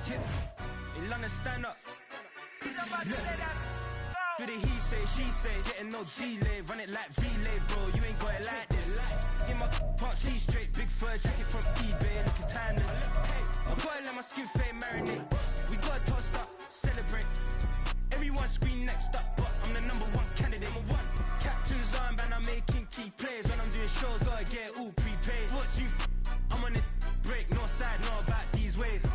In London, stand up. Do the he say, she say, getting no delay, run it like relay, bro, you ain't got it like this. In my can't see straight, big fur jacket from eBay, looking timeless. I gotta let my skin fade marinate, we gotta toast up, celebrate. Everyone scream next up, but I'm the #1 candidate. Captain's armband, I'm making key plays. When I'm doing shows, gotta get it all prepaid. What you I'm on it, break, no side, no about these ways.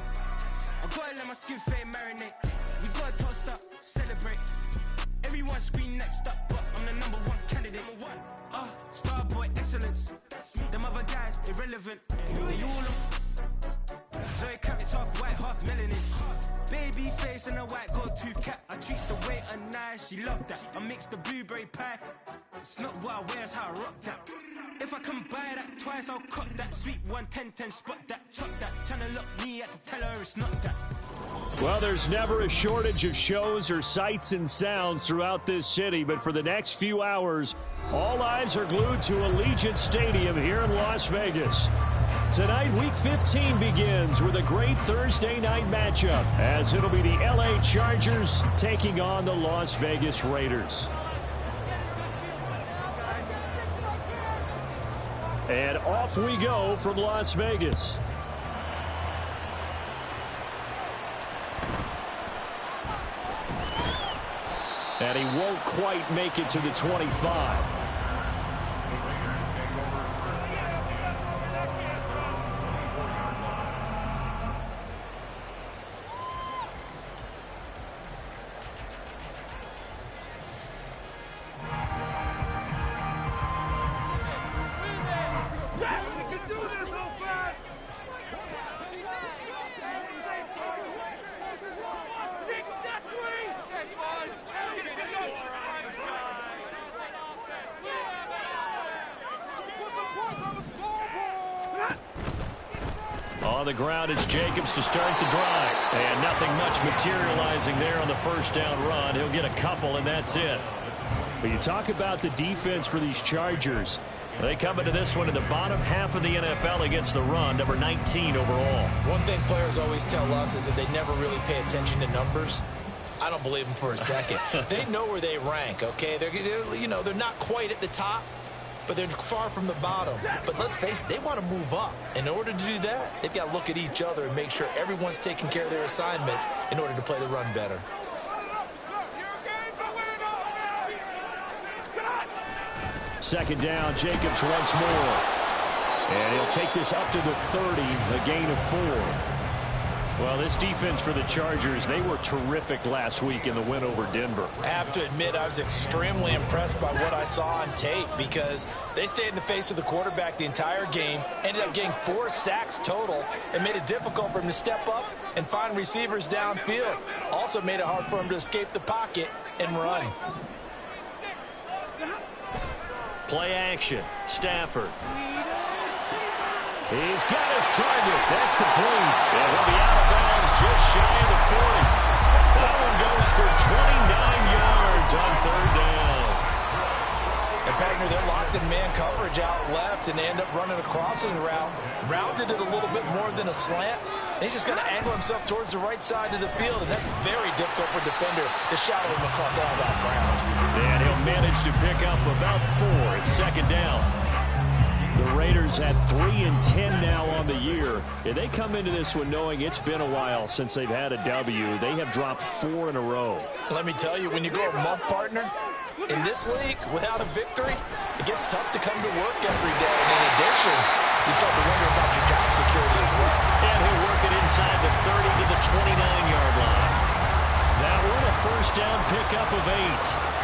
I gotta let my skin fade marinate, we gotta toast up, celebrate. Everyone scream next up, but I'm the #1 candidate. Starboy excellence. Them other guys irrelevant. They all Zoe Kravitz half white, half melanin. Baby face and a white gold tooth cap. I treat the waiter nice, she loved that. I mix the blueberry pie. It's not what I wear, it's how I rock that. If I can buy that twice, I'll cut that. Sweet 110, spot that, chop that. Tryna lock me at the tell her it's not that. Well, there's never a shortage of shows or sights and sounds throughout this city, but for the next few hours, all eyes are glued to Allegiant Stadium here in Las Vegas. Tonight, Week 15 begins with a great Thursday night matchup, as it'll be the LA Chargers taking on the Las Vegas Raiders. And off we go from Las Vegas. And he won't quite make it to the 25. On the ground, it's Jacobs to start the drive. And nothing much materializing there on the first down run. He'll get a couple, and that's it. But you talk about the defense for these Chargers. They come into this one in the bottom half of the NFL against the run, number 19 overall. One thing players always tell us is that they never really pay attention to numbers. I don't believe them for a second. They know where they rank, okay? They're not quite at the top, but they're far from the bottom. But let's face it, they want to move up. In order to do that, they've got to look at each other and make sure everyone's taking care of their assignments in order to play the run better. Second down, Jacobs once more. And he'll take this up to the 30, a gain of 4. Well, this defense for the Chargers, they were terrific last week in the win over Denver. I have to admit, I was extremely impressed by what I saw on tape because they stayed in the face of the quarterback the entire game, ended up getting 4 sacks total, and made it difficult for him to step up and find receivers downfield. Also made it hard for him to escape the pocket and run. Play action, Stafford. He's got his target. That's complete. And he'll be out of bounds just shy of the 40. That one goes for 29 yards on third down. And Wagner, they're locked in man coverage out left, and they end up running a crossing route. Rounded it a little bit more than a slant. And he's just going to angle himself towards the right side of the field, and that's very difficult for a defender to shadow him across all that ground. And he'll manage to pick up about 4. It's second down. The Raiders at 3-10 now on the year. And they come into this one knowing it's been a while since they've had a W. They have dropped 4 in a row. Let me tell you, when you go a month partner in this league without a victory, it gets tough to come to work every day. And in addition, you start to wonder about your job security as well. And he'll work it inside the 30 to the 29-yard line. That one a first down pickup of 8.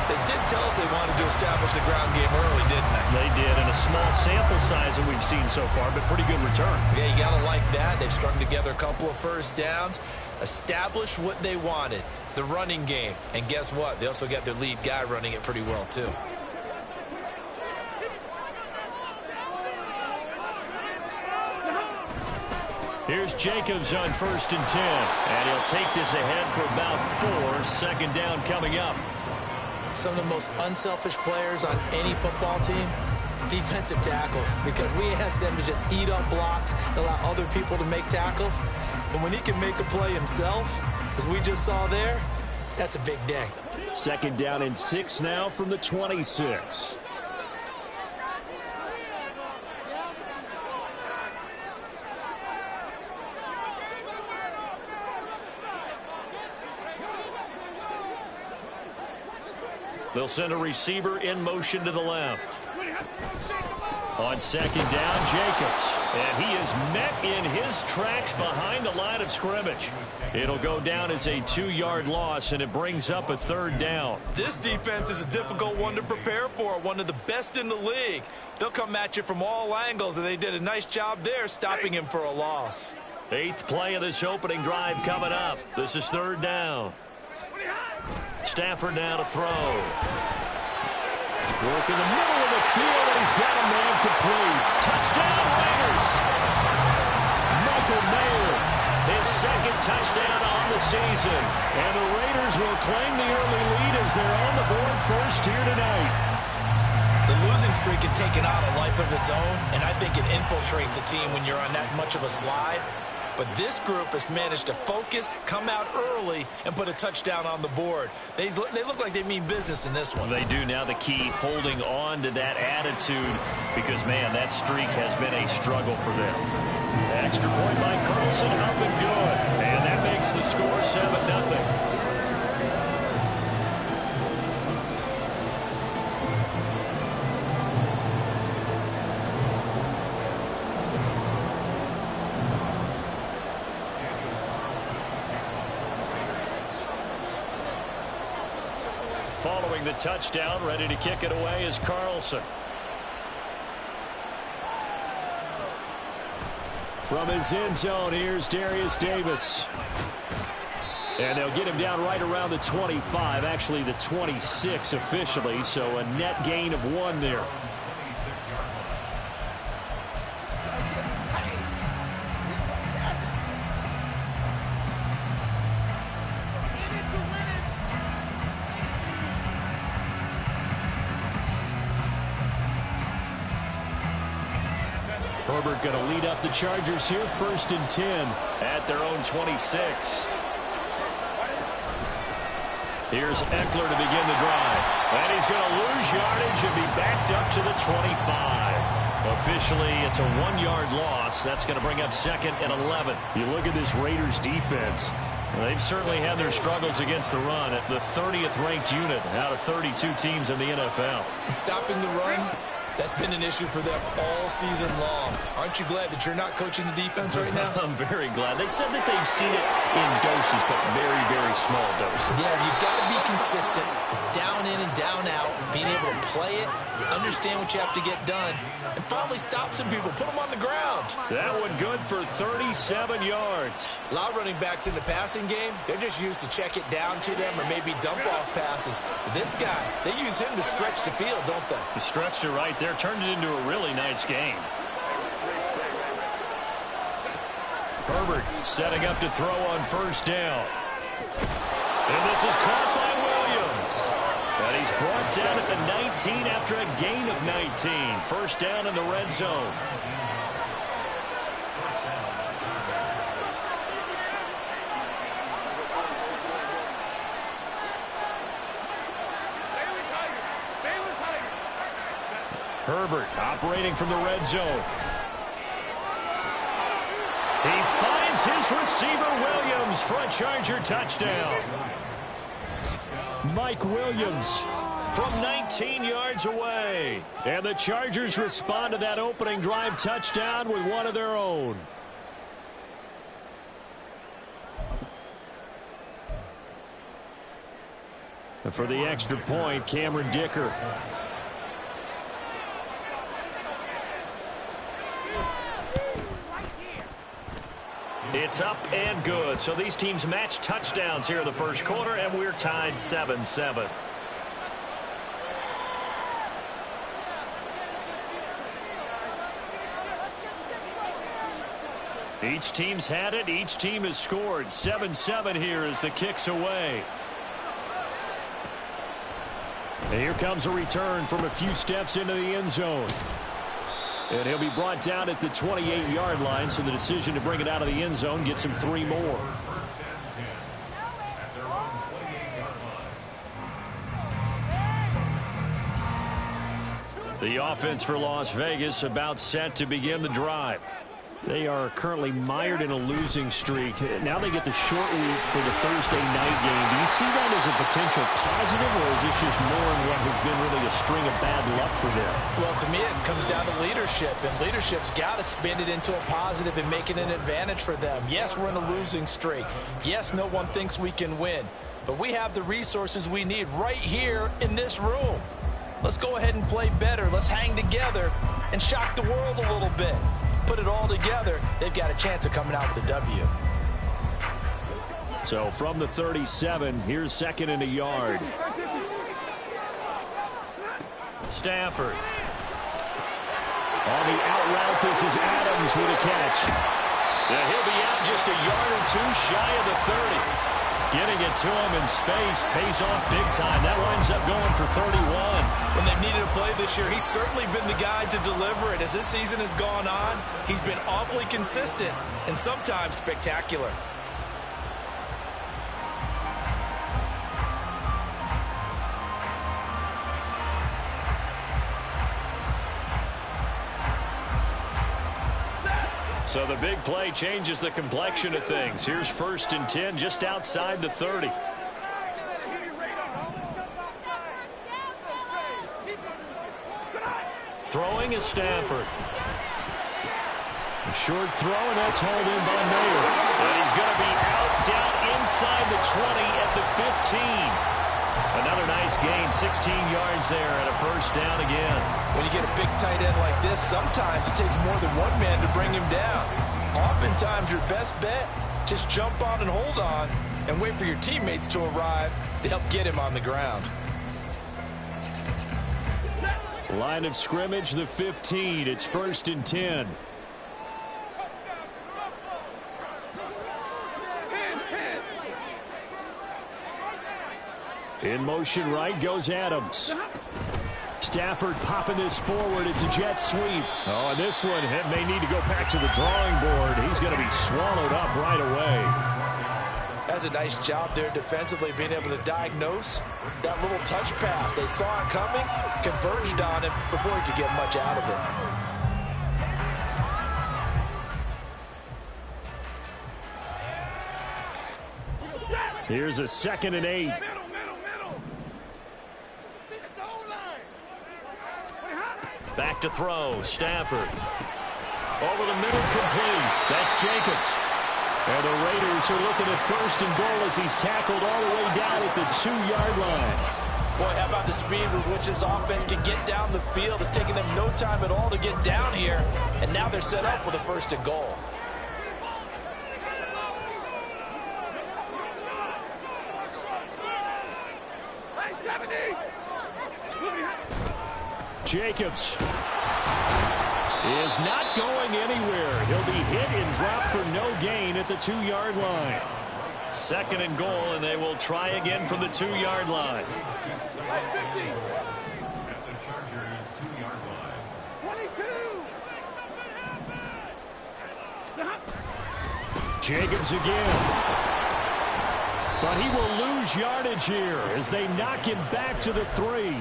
They did tell us they wanted to establish the ground game early, didn't they? They did, and a small sample size that we've seen so far, but pretty good return. Yeah, you got to like that. They've strung together a couple of first downs, established what they wanted, the running game. And guess what? They also got their lead guy running it pretty well, too. Here's Jacobs on 1st and 10, and he'll take this ahead for about 4. Second down coming up. Some of the most unselfish players on any football team, defensive tackles, because we ask them to just eat up blocks and allow other people to make tackles. And when he can make a play himself, as we just saw there, that's a big day. 2nd down and 6 now from the 26. They'll send a receiver in motion to the left. On 2nd down, Jacobs. And he is met in his tracks behind the line of scrimmage. It'll go down as a 2-yard loss, and it brings up a 3rd down. This defense is a difficult one to prepare for, one of the best in the league. They'll come at you from all angles, and they did a nice job there stopping him for a loss. 8th play of this opening drive coming up. This is 3rd down. Stafford now to throw. Work in the middle of the field, and he's got a man complete. Touchdown, Raiders! Michael Mayer, his 2nd touchdown on the season. And the Raiders will claim the early lead as they're on the board first here tonight. The losing streak had taken on a life of its own, and I think it infiltrates a team when you're on that much of a slide. But this group has managed to focus, come out early, and put a touchdown on the board. They look like they mean business in this one. They do. Now the key, holding on to that attitude, because, man, that streak has been a struggle for them. Extra point by Carlson, up and good. And that makes the score 7-0. Following the touchdown, ready to kick it away is Carlson. From his end zone, here's Darius Davis. And they'll get him down right around the 25, actually the 26 officially, so a net gain of 1 there. Herbert going to lead up the Chargers here, 1st and 10 at their own 26. Here's Eckler to begin the drive. And he's going to lose yardage and be backed up to the 25. Officially, it's a 1-yard loss. That's going to bring up 2nd and 11. You look at this Raiders defense. They've certainly had their struggles against the run at the 30th ranked unit out of 32 teams in the NFL. Stopping the run, that's been an issue for them all season long. Aren't you glad that you're not coaching the defense right now? I'm very glad. They said that they've seen it in doses, but very, very small doses. Yeah, you've got to be consistent. It's down in and down out, being able to play it, understand what you have to get done, and finally stop some people, put them on the ground. That one good for 37 yards. A lot of running backs in the passing game, they're just used to check it down to them or maybe dump off passes. But this guy, they use him to stretch the field, don't they? The stretcher right there turned it into a really nice game. Herbert setting up to throw on 1st down. And this is caught by Williams. And he's brought down at the 19 after a gain of 19. 1st down in the red zone. Herbert operating from the red zone. He finds his receiver Williams for a Charger touchdown. Mike Williams from 19 yards away. And the Chargers respond to that opening drive touchdown with one of their own. And for the extra point, Cameron Dicker. It's up and good. So these teams match touchdowns here in the first quarter, and we're tied 7-7. Each team's had it. Each team has scored. 7-7 here as the kick's away. And here comes a return from a few steps into the end zone. And he'll be brought down at the 28-yard line, so the decision to bring it out of the end zone gets him 3 more. The offense for Las Vegas about set to begin the drive. They are currently mired in a losing streak. Now they get the short week for the Thursday night game. Do you see that as a potential positive, or is this just more in what has been really a string of bad luck for them? Well, to me, it comes down to leadership, and leadership's got to spin it into a positive and make it an advantage for them. Yes, we're in a losing streak. Yes, no one thinks we can win, but we have the resources we need right here in this room. Let's go ahead and play better. Let's hang together and shock the world a little bit. Put it all together, they've got a chance of coming out with a W. So from the 37, here's 2nd and a yard. Stafford. On the out route, this is Adams with a catch. Yeah, he'll be out just a yard or 2 shy of the 30. Getting it to him in space pays off big time. That winds up going for 31. When they've needed a play this year, he's certainly been the guy to deliver it. As this season has gone on, he's been awfully consistent and sometimes spectacular. So the big play changes the complexion of things. Here's 1st and 10 just outside the 30. Throwing is Stafford. A short throw, and that's hauled in by Mayer. And he's going to be out down inside the 20 at the 15. Another nice gain, 16 yards there, and a 1st down again. When you get a big tight end like this, sometimes it takes more than one man to bring him down. Oftentimes, your best bet, just jump on and hold on and wait for your teammates to arrive to help get him on the ground. Line of scrimmage, the 15. It's 1st and 10. In motion right goes Adams. Stafford popping this forward. It's a jet sweep. Oh, and this one may need to go back to the drawing board. He's going to be swallowed up right away. That's a nice job there defensively, being able to diagnose that little touch pass. They saw it coming, converged on it before he could get much out of it. Here's a 2nd and 8. Back to throw, Stafford. Over the middle, complete. That's Jacobs. And the Raiders are looking at 1st and goal as he's tackled all the way down at the 2-yard line. Boy, how about the speed with which this offense can get down the field? It's taken them no time at all to get down here, and now they're set up with a 1st and goal. Jacobs is not going anywhere. He'll be hit and dropped for no gain at the 2-yard line. 2nd and goal, and they will try again from the 2-yard line. Jacobs again. But he will lose yardage here as they knock him back to the 3.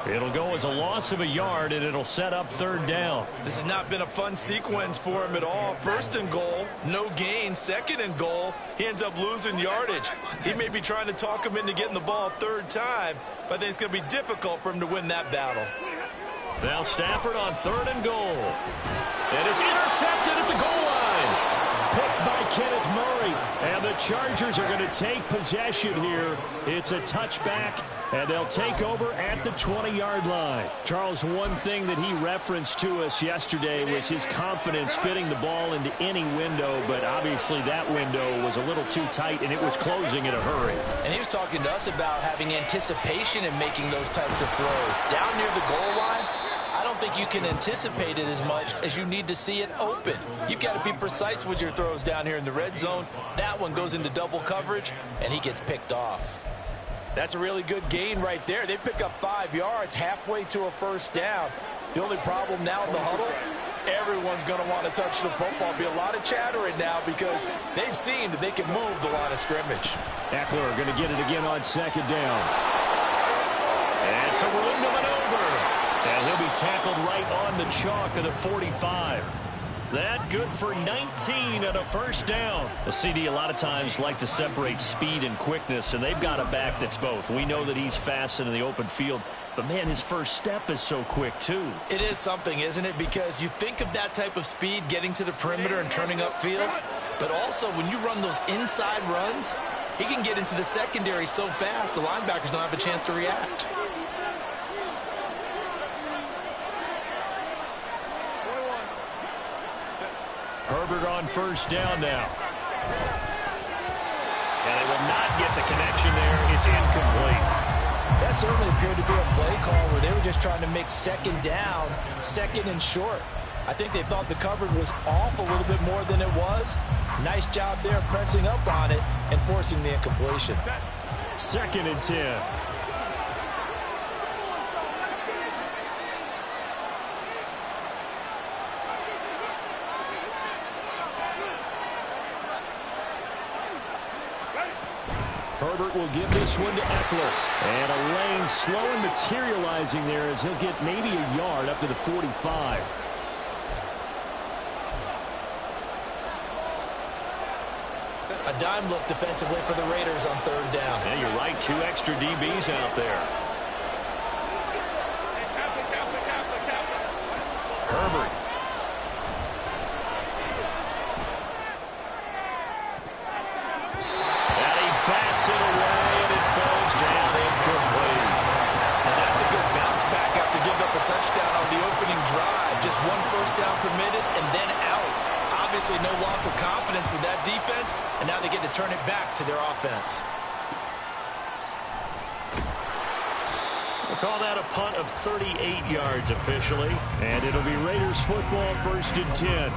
It'll go as a loss of a yard, and it'll set up 3rd down. This has not been a fun sequence for him at all. 1st and goal, no gain. 2nd and goal, he ends up losing yardage. He may be trying to talk him into getting the ball 3rd time, but I think it's going to be difficult for him to win that battle. Now Stafford on 3rd and goal. And it's intercepted at the goal line. Picked by Kenneth Murray. And the Chargers are going to take possession here. It's a touchback, and they'll take over at the 20-yard line. Charles, one thing that he referenced to us yesterday was his confidence fitting the ball into any window, but obviously that window was a little too tight, and it was closing in a hurry. And he was talking to us about having anticipation in making those types of throws. Down near the goal line, I don't think you can anticipate it as much as you need to see it open. You've got to be precise with your throws down here in the red zone. That one goes into double coverage, and he gets picked off. That's a really good gain right there. They pick up 5 yards halfway to a 1st down. The only problem now in the huddle, everyone's going to want to touch the football. Be a lot of chatter right now because they've seen that they can move the line of scrimmage. Eckler going to get it again on second down. And some room to maneuver. And he'll be tackled right on the chalk of the 45. That good for 19 and a first down. The CD a lot of times like to separate speed and quickness, and they've got a back that's both. We know that he's fast in the open field, but, man, his first step is so quick, too. It is something, isn't it? Because you think of that type of speed getting to the perimeter and turning upfield, but also when you run those inside runs, he can get into the secondary so fast the linebackers don't have a chance to react. Herbert on first down now. And they will not get the connection there. It's incomplete. That certainly appeared to be a play call where they were just trying to make second down, second and short. I think they thought the coverage was off a little bit more than it was. Nice job there pressing up on it and forcing the incompletion. 2nd and 10. Herbert will give this one to Eckler. And a lane slow and materializing there as he'll get maybe a yard up to the 45. A dime look defensively for the Raiders on 3rd down. Yeah, you're right. 2 extra DBs out there. Herbert. And he bats it away, and it falls down incomplete. And that's a good bounce back after giving up a touchdown on the opening drive. Just 1 first down permitted and then out. Obviously no loss of confidence with that defense, and now they get to turn it back to their offense. We'll call that a punt of 38 yards officially, and it'll be Raiders football 1st and 10.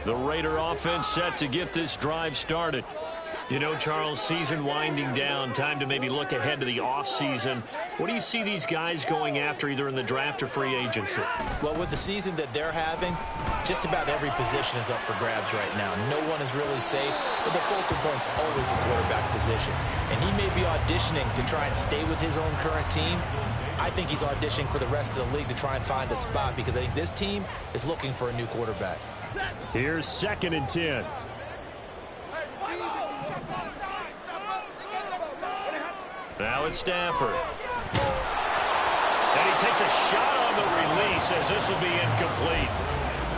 The Raider offense set to get this drive started. You know, Charles, season winding down, time to maybe look ahead to the offseason. What do you see these guys going after either in the draft or free agency? Well, with the season that they're having, just about every position is up for grabs right now. No one is really safe, but the focal point's always the quarterback position. And he may be auditioning to try and stay with his own current team. I think he's auditioning for the rest of the league to try and find a spot because I think this team is looking for a new quarterback. Here's 2nd and 10. Now it's Stafford. And he takes a shot on the release as this will be incomplete.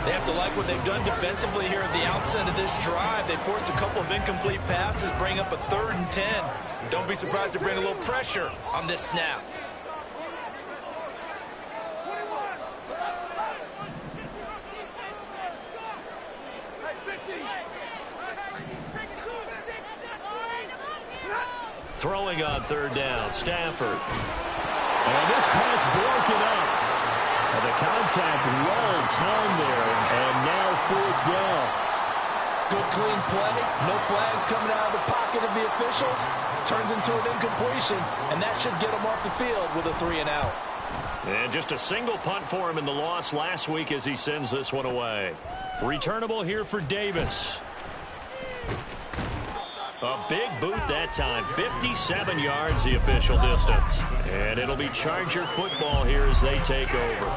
They have to like what they've done defensively here at the outset of this drive. They forced a couple of incomplete passes, bring up a 3rd and 10. Don't be surprised to bring a little pressure on this snap. Throwing on 3rd down, Stafford. And this pass broken up. And the contact rolled time there, and now 4th down. Good clean play. No flags coming out of the pocket of the officials. Turns into an incompletion, and that should get him off the field with a 3 and out. And just a single punt for him in the loss last week as he sends this one away. Returnable here for Davis. A big boot that time. 57 yards the official distance. And it'll be Charger football here as they take over.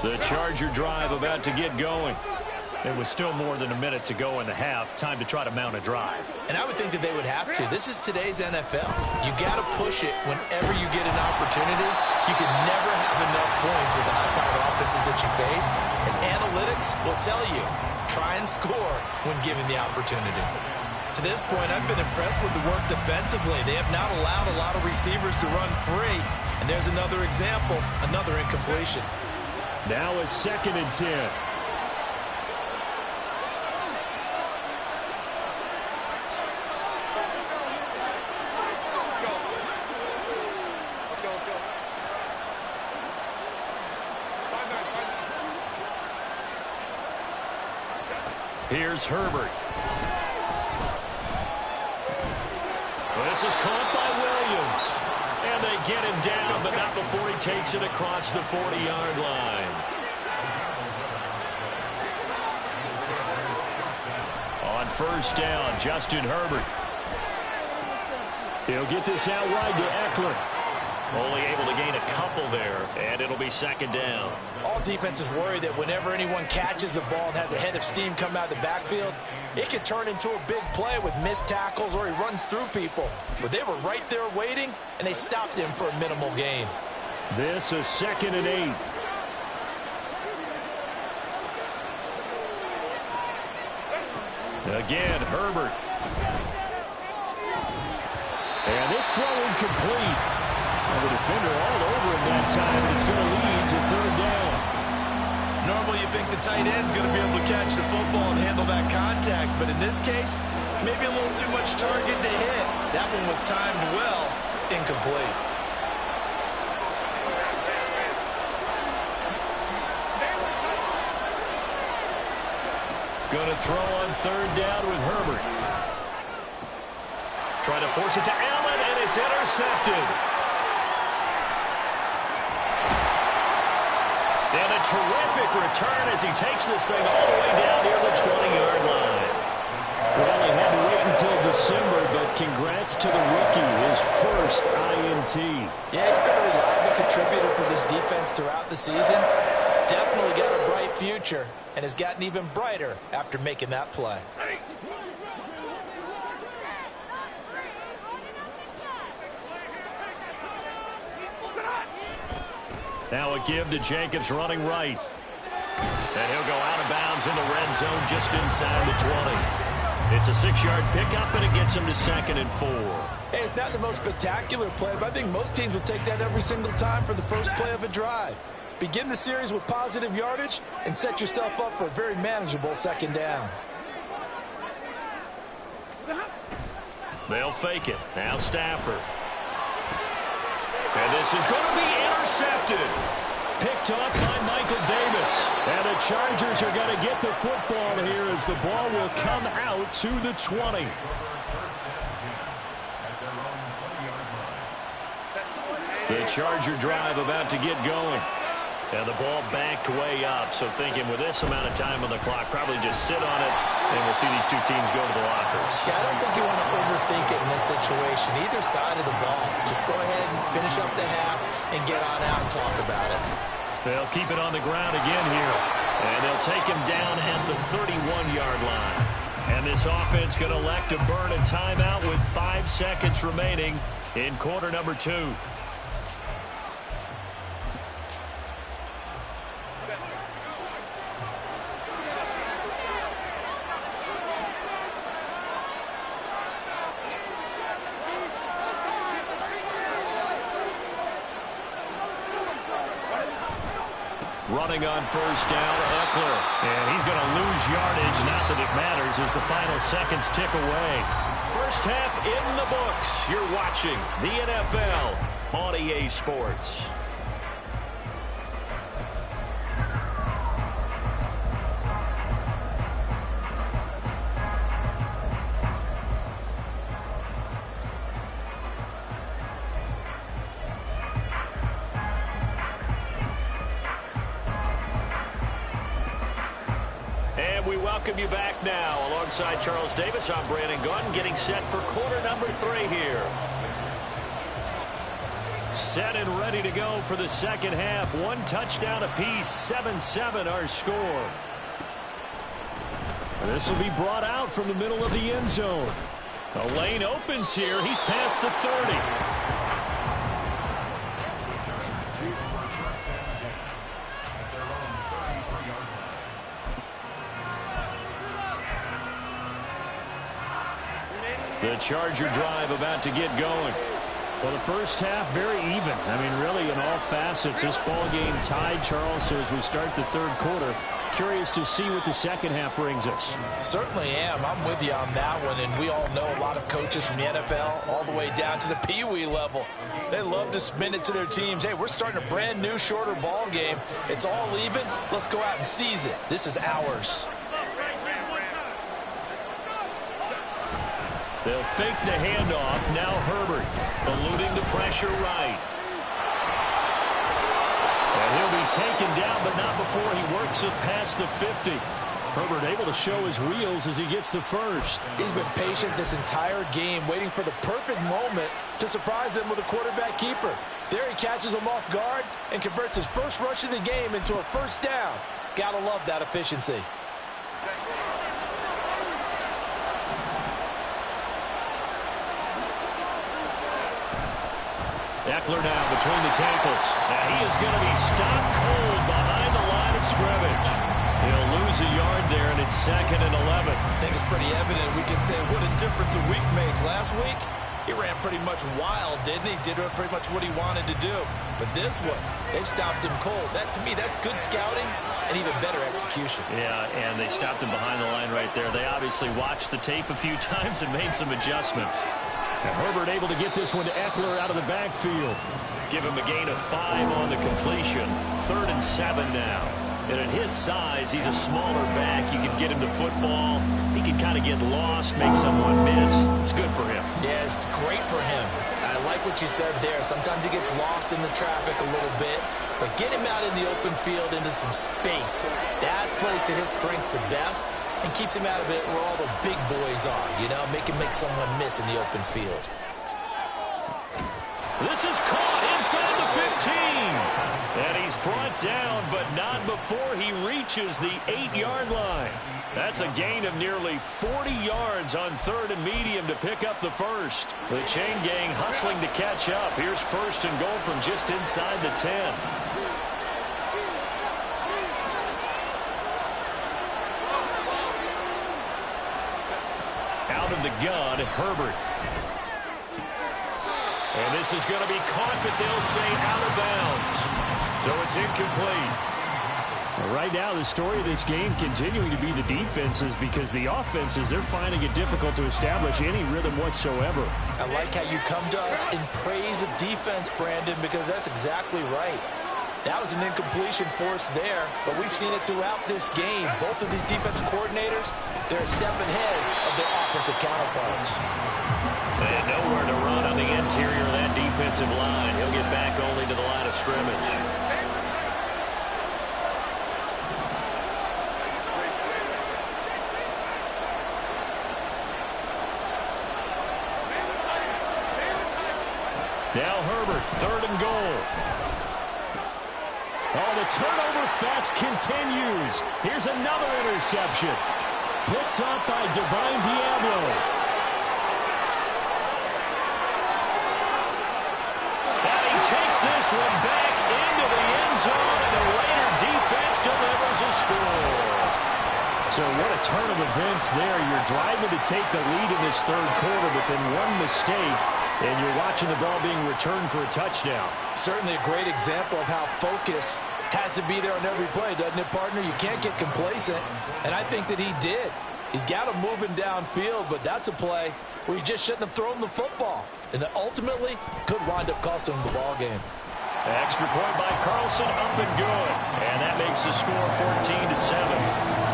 The Charger drive about to get going. There was still more than a minute to go in the half. Time to try to mount a drive. And I would think that they would have to. This is today's NFL. You got to push it whenever you get an opportunity. You can never have enough points with the high-powered offenses that you face. And analytics will tell you, try and score when given the opportunity. To this point, I've been impressed with the work defensively. They have not allowed a lot of receivers to run free. And there's another example, another incompletion. Now it's 2nd and 10. Here's Herbert. This is caught by Williams. And they get him down, but not before he takes it across the 40-yard line. On first down, Justin Herbert. He'll get this out wide to Eckler. Only able to gain a couple there, and it'll be second down. All defenses worry that whenever anyone catches the ball and has a head of steam come out of the backfield, it can turn into a big play with missed tackles or he runs through people. But they were right there waiting, and they stopped him for a minimal gain. This is 2nd and 8. Again, Herbert. And this throw incomplete. The defender all over him that time, and it's going to lead to 3rd down. Normally you think the tight end's going to be able to catch the football and handle that contact, but in this case, maybe a little too much target to hit. That one was timed well, incomplete. Going to throw on 3rd down with Herbert. Trying to force it to Allen, and it's intercepted. And a terrific return as he takes this thing all the way down near the 20-yard line. Well, he had to wait until December, but congrats to the rookie, his first INT. Yeah, he's been a reliable contributor for this defense throughout the season. Definitely got a bright future and has gotten even brighter after making that play. Now a give to Jacobs running right. And he'll go out of bounds in the red zone just inside the 20. It's a 6-yard pickup, and it gets him to 2nd and 4. Hey, it's not the most spectacular play, but I think most teams would take that every single time for the first play of a drive. Begin the series with positive yardage and set yourself up for a very manageable 2nd down. They'll fake it. Now Stafford. And this is going to be intercepted. Picked off by Michael Davis. And the Chargers are going to get the football here as the ball will come out to the 20. The Charger drive about to get going. And the ball backed way up. So thinking with this amount of time on the clock, probably just sit on it, and we'll see these two teams go to the lockers. Yeah, I don't think you want to overthink it in this situation. Either side of the ball. Just go ahead and finish up the half and get on out and talk about it. They'll keep it on the ground again here. And they'll take him down at the 31-yard line. And this offense going to elect to burn a timeout with 5 seconds remaining in quarter number 2. Running on first down, Eckler. And he's going to lose yardage. Not that it matters as the final seconds tick away. First half in the books. You're watching the NFL on EA Sports. Welcome you back now. Alongside Charles Davis, I'm Brandon Gunn, getting set for quarter number 3 here. Set and ready to go for the second half. 1 touchdown apiece, 7-7 our score. This will be brought out from the middle of the end zone. The lane opens here. He's past the 30. The Charger drive about to get going. Well, the first half very even. I mean, really in all facets. This ball game tied, Charles. So as we start the third quarter, curious to see what the second half brings us. Certainly am. I'm with you on that one. And we all know a lot of coaches from the NFL all the way down to the Pee-wee level. They love to spin it to their teams. Hey, we're starting a brand new, shorter ball game. It's all even. Let's go out and seize it. This is ours. They'll fake the handoff. Now Herbert eluding the pressure right. And he'll be taken down, but not before he works it past the 50. Herbert able to show his wheels as he gets the first. He's been patient this entire game, waiting for the perfect moment to surprise him with a quarterback keeper. There he catches him off guard and converts his first rush of the game into a first down. Gotta love that efficiency. Eckler now between the tackles. Now he is going to be stopped cold behind the line of scrimmage. He'll lose a yard there, and it's 2nd and 11. I think it's pretty evident. We can say what a difference a week makes. Last week, he ran pretty much wild, didn't he? Did pretty much what he wanted to do. But this one, they stopped him cold. That, to me, that's good scouting and even better execution. Yeah, and they stopped him behind the line right there. They obviously watched the tape a few times and made some adjustments. And Herbert able to get this one to Eckler out of the backfield. Give him a gain of 5 on the completion. 3rd and 7 now. And at his size, he's a smaller back. You can get him to football. He can kind of get lost, make someone miss. It's good for him. Yeah, it's great for him. I like what you said there. Sometimes he gets lost in the traffic a little bit. But get him out in the open field into some space. That plays to his strengths the best and keeps him out of it where all the big boys are. You know, make someone miss in the open field. This is caught inside the 15. And he's brought down, but not before he reaches the 8-yard line. That's a gain of nearly 40 yards on 3rd and medium to pick up the first. The chain gang hustling to catch up. Here's 1st and goal from just inside the 10. Out of the gun, Herbert. And this is going to be caught, but they'll say out of bounds. So it's incomplete. Right now, the story of this game continuing to be the defenses, because the offenses, they're finding it difficult to establish any rhythm whatsoever. I like how you come to us in praise of defense, Brandon, because that's exactly right. That was an incompletion force there, but we've seen it throughout this game. Both of these defense coordinators, they're a step ahead of their offensive counterparts. And nowhere to run on the interior of that defensive line. He'll get back only to the line of scrimmage. Now Herbert, 3rd and goal. Oh, the turnover fest continues. Here's another interception. Picked up by Divine Diablo. And he takes this one back into the end zone, and the Raider defense delivers a score. So what a turn of events there. You're driving to take the lead in this 3rd quarter, but then one mistake, and you're watching the ball being returned for a touchdown. Certainly a great example of how focus has to be there on every play, doesn't it, partner? You can't get complacent, and I think that he did. He's got him moving downfield, but that's a play where you just shouldn't have thrown the football, and that ultimately could wind up costing him the ball game. Extra point by Carlson, up and good, and that makes the score 14-7.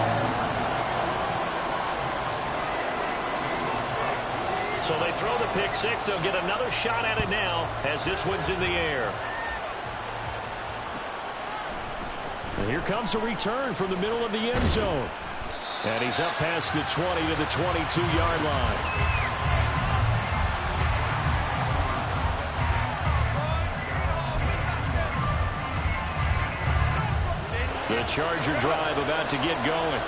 So they throw the pick six. They'll get another shot at it now as this one's in the air. And here comes a return from the middle of the end zone. And he's up past the 20 to the 22-yard line. The Charger drive about to get going.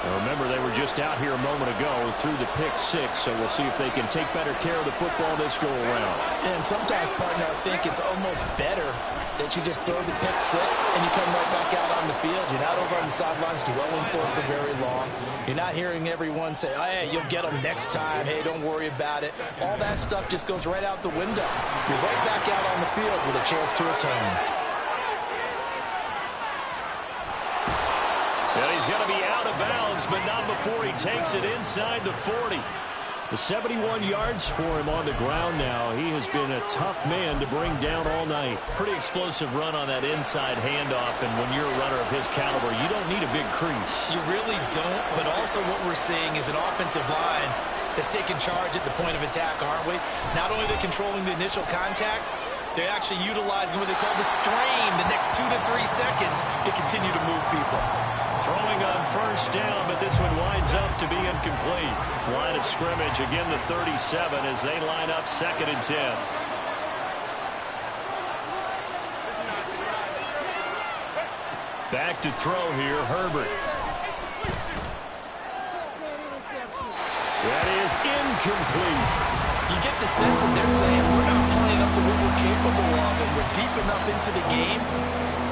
Now remember, they were just out here a moment ago through the pick six, so we'll see if they can take better care of the football this go around. And sometimes, partner, I think it's almost better that you just throw the pick six and you come right back out on the field. You're not over on the sidelines dwelling for it for very long. You're not hearing everyone say, oh, hey, you'll get them next time. Hey, don't worry about it. All that stuff just goes right out the window. You're right back out on the field with a chance to return. Well, he's going to be out of bounds, but not before he takes it inside the 40. The 71 yards for him on the ground now. He has been a tough man to bring down all night. Pretty explosive run on that inside handoff, and when you're a runner of his caliber, you don't need a big crease. You really don't, but also what we're seeing is an offensive line that's taking charge at the point of attack, aren't we? Not only are they controlling the initial contact, they're actually utilizing what they call the strain the next 2 to 3 seconds to continue to move people. Throwing on first down, but this one winds up to be incomplete. Line of scrimmage, again the 37 as they line up 2nd and 10. Back to throw here, Herbert. That is incomplete. You get the sense that they're saying we're not playing up to what we're capable of, and we're deep enough into the game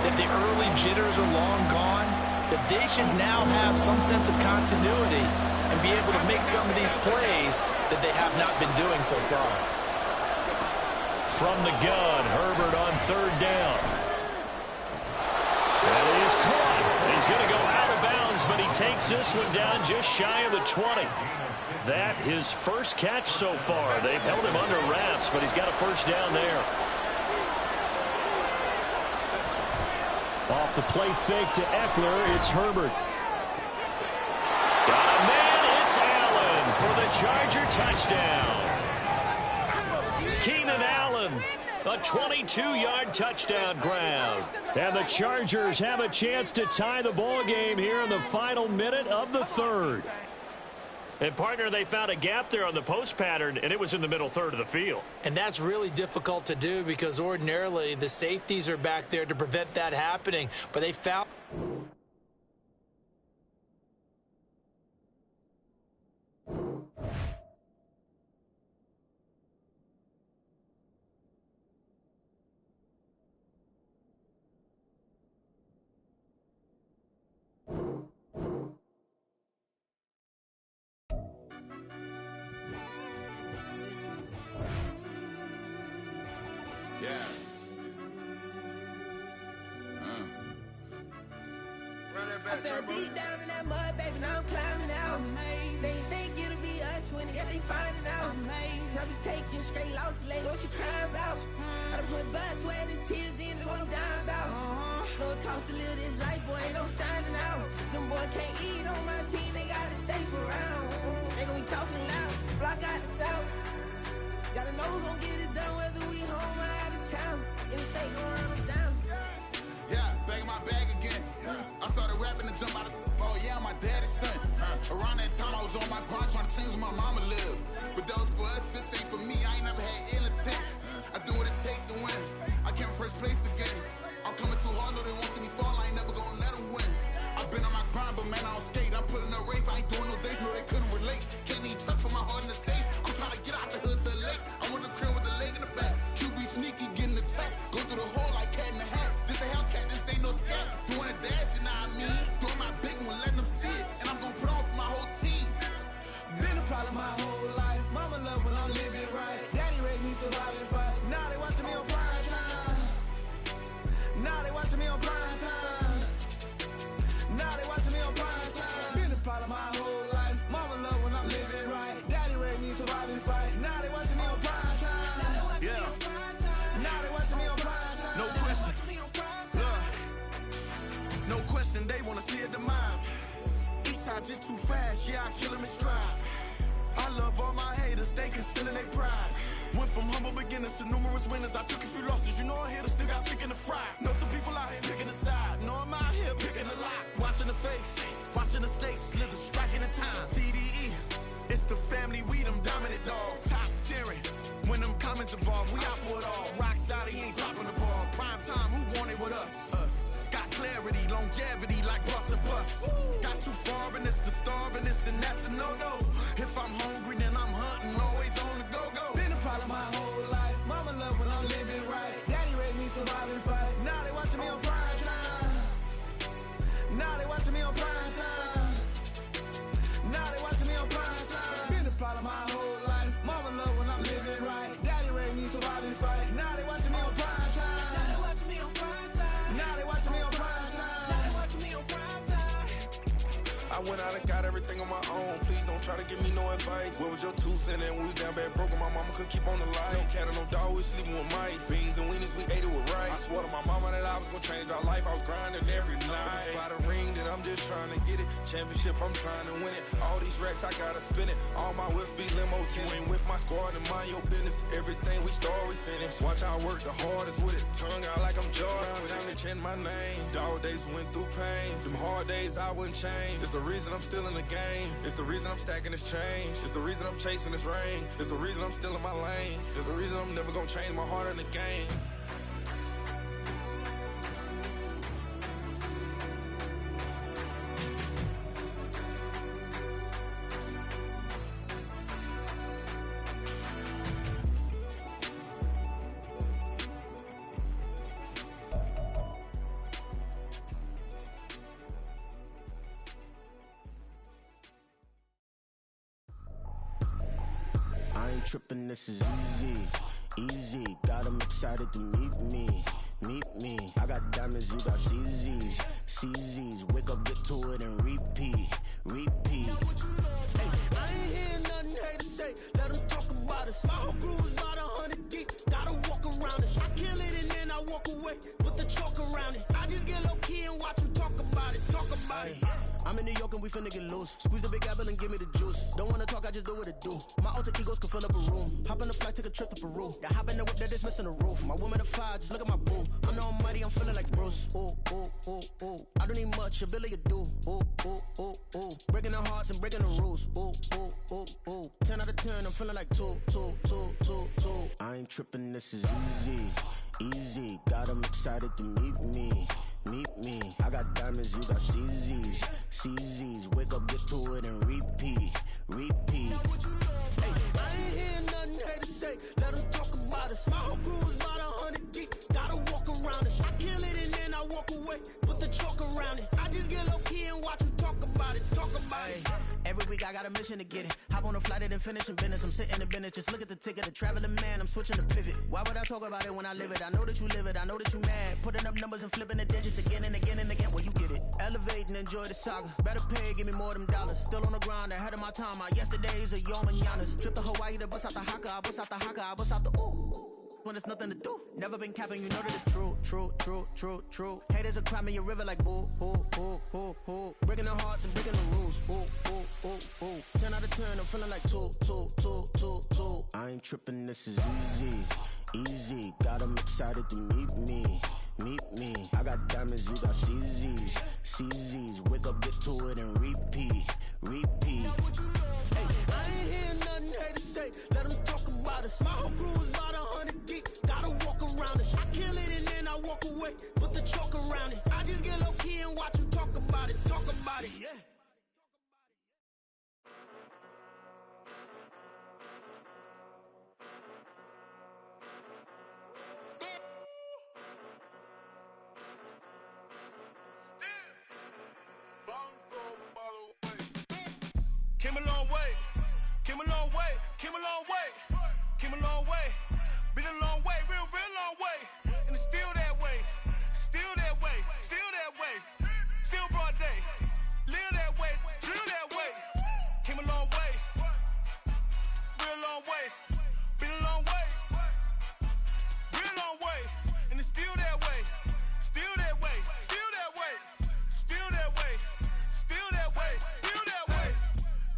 that the early jitters are long gone, that they should now have some sense of continuity and be able to make some of these plays that they have not been doing so far. From the gun, Herbert on 3rd down. That is caught. He's going to go out of bounds, but he takes this one down just shy of the 20. That his first catch so far. They've held him under wraps, but he's got a first down there. Off the play fake to Eckler, it's Herbert. Got a man, it's Allen for the Charger touchdown. Keenan Allen, a 22-yard touchdown grab. And the Chargers have a chance to tie the ball game here in the final minute of the 3rd. And, partner, they found a gap there on the post pattern, and it was in the middle 3rd of the field. And that's really difficult to do because ordinarily the safeties are back there to prevent that happening. But they found... I fell deep down in that mud, baby, now I'm climbing out. They think it'll be us when they find it out. I be taking straight losses, like what you crying about? I done put blood, sweat, and tears in, that's what I'm dying about. Know it costs to live this life, boy, ain't no signing out. Them boy can't eat on my team, they gotta stay for round. They gon' be talking loud, block out the south. Gotta know who gon' get it done, whether we home or out of town. In the state, gon' run them down. Yeah, back in my bag again. I started rapping and jump out of oh yeah, I'm my daddy's son. Around that time I was on my grind trying to change where my mama lived. But that was for us, this ain't for me. I ain't never had ill intent. I do what it take to win. I came first place again. I'm coming too hard, no they won't see me fall. I ain't never gonna let them win. I've been on my grind, but man I don't skate. I'm putting up race, I ain't doing no days, no they couldn't relate. Can't even touch for my heart in the safe. I'm trying to get out the hood to the lake. I'm with the crib with the leg in the back. QB sneaky, getting attacked. Go through the hole like cat in the hat. This a Hellcat, this ain't no scat. Doing a dash, you know what I mean? Doing my big one, letting them see it. And I'm gonna put on for my whole team. Been a problem my whole life. Mama love when I'm living right. Daddy raised me surviving fight. Now they watching me on prime time. Now they watching me on prime time. Now they watching me on prime time. Been a problem my whole life. Mama love when I'm living right. Daddy raised me surviving fight. Now they watching me on prime time. Yeah. Now they watching me on prime time. No question. No question, they wanna see a demise. Eastside just too fast, yeah, I kill them in stride. I love all my haters, they concealing their pride. Went from humble beginners to numerous winners. I took a few losses, you know I'm here to still got chicken to fry. Know some people out here picking a side. Know I'm out here picking a lot. Watching the fakes, watching the snakes slither, striking the time. TDE, it's the family, we them dominant dogs. Top tiering, when them comments involved, we out for it all. Rock solid, he ain't dropping the ball. Prime time, who want it with us? Got clarity, longevity, like bust and bust. Got too far, and it's the starving, this and that's a no-no. If I'm hungry, then I'm hunting, always on the go-go. Been a problem my whole life. Mama love when I'm living right. Daddy raised me surviving fight. Now they watching me on prime time. Now they watching me on prime time. Now they watching me on prime time. Been a problem my whole life. Mama love when I'm living right. Daddy raised me surviving fight. Now they watching me on prime time. Now they watching me on prime time. Now they watching me on prime time. Now they watching me on prime time. I went out and got everything on my own. Please don't try to give me no advice. What was your 2 cents? saying that when we down bad broken, my mama couldn't keep on the light. No cat or no dog, we sleeping with mice. Beans and weenies, we ate it with rice. I swore to my mama that I was gonna change our life. I was grinding every night. By the ring, that I'm just trying to get it. Championship, I'm trying to win it. All these racks, I gotta spin it. All my whips be limo tinted. With my squad and mind your business. Everything we start, we finish. Watch I work the hardest with it. Tongue out like I'm Jordan. Time to change my name. Dog days went through pain. Them hard days I wouldn't change. It's the reason I'm still in the game. It's the reason I'm stacking this change. It's the reason I'm chasing this ring. It's the reason I'm still in my lane. It's the reason I'm never gonna change my heart in the game. Trippin', this is easy, got 'em excited to meet me. I got diamonds, you got CZs, wake up, get to it and repeat. Hey, I ain't hear nothing hate to say, let 'em talk about us. My whole crew is about 100 deep, gotta walk around it. I kill it and then I walk away with the chalk around it. I just get low key and watch 'em talk about it. I'm in New York and we finna get loose. Squeeze the big apple and give me the juice. Don't wanna talk, I just do what it do. My alter egos can fill up a room. Hop on a flight, take a trip to Peru. Yeah, hop in the whip that is missing the roof. My woman a fire, just look at my boo. I'm the almighty, I'm feeling like Bruce. Ooh. I don't need much, ability to do. Ooh. Breaking the hearts and breaking the rules. Ooh. 10 out of 10, I'm feeling like two. I ain't tripping, this is easy. Got 'em excited to meet me. I got diamonds, you got CZs, wake up, get to it and repeat. Hey, I ain't hear nothing hate to say, let 'em talk about us. My whole crew is about 100 deep, gotta walk around it. I kill it and then I walk away with the chalk around it. I just get low key and watch 'em talk about it. Every week I got a mission to get it. Hop on a flight and then finish in business. I'm sitting in business, just look at the ticket. A traveling man, I'm switching to pivot. Why would I talk about it when I live it? I know that you live it, I know that you mad. Putting up numbers and flipping the digits again and again and again. Well, you get it. Elevate and enjoy the saga. Better pay, give me more than dollars. Still on the grind, ahead of my time. My yesterdays are your mananas. Trip to Hawaii to bust out the haka. I bust out the haka, I bust out the ooh. When there's nothing to do. Never been capping, you know that it's true. Haters will cry me a river like boo. Breaking the hearts and breaking the rules. Ooh. 10 out of 10, I'm feeling like two. I ain't tripping, this is easy. Got 'em excited to meet me. I got diamonds, you got CZs, wake up, get to it and repeat. Hey, I ain't hear nothing hate to say, let 'em talk about us. My whole crew is about 100 deep, gotta walk around it. I kill it and then I walk away with the chalk around it. I just get low key and watch 'em talk about it. Yeah. Came a long way. Been a long way, real long way. And it's still that way. Still broad day. Live that way, drill that way. Came a long way. Real long way. Been a long way. Real long way. And it's still that way. Still that way.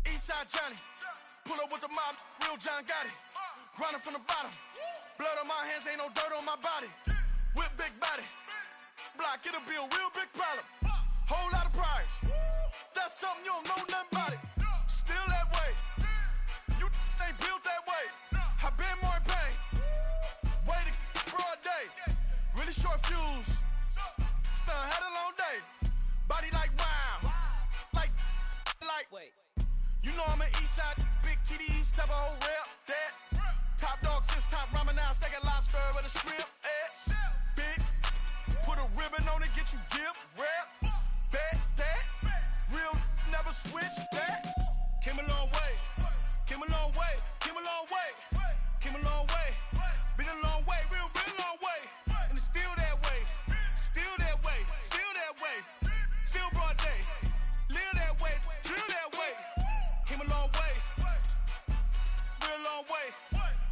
Eastside Johnny. Pull up with the mob, real John Gotti. Grinding from the bottom. Blood on my hands, ain't no dirt on my body. Whip big body. Block, it'll be a real big problem. Whole lot of prize. That's something you don't know nothing about it. Still that way. You ain't built that way. I been more in pain. Way to broad day. Really short fuse. Had a long day. Body like wow. Like. Wait. You know I'm an Eastside, big TDE, step a whole rep, that. Top dog, 6 top ramen now, steak and lobster with a shrimp, Big, put a ribbon on it, get you give, rep, bet, that. Real, never switch, that. Came a long way. Been a long way, real long way. And it's still that way. Still broad day. Live that way, drill that way. Came a long way. way.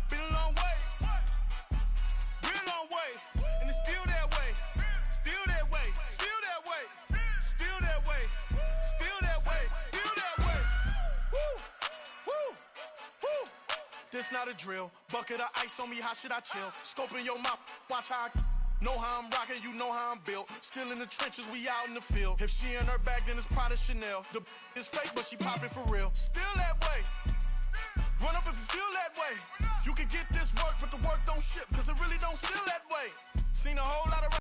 Been a long way. Been a long way. And it's still that way. Still that way. Still that way. Still that way. Still that way. Still that way. Woo! Woo! Woo! This not a drill. Bucket of ice on me, how should I chill? Scoping your mouth, watch how I know how I'm rocking, you know how I'm built. Still in the trenches, we out in the field. If she in her bag, then it's Prada Chanel. The is fake, but she popping for real. Still that way. Run up if you feel that way.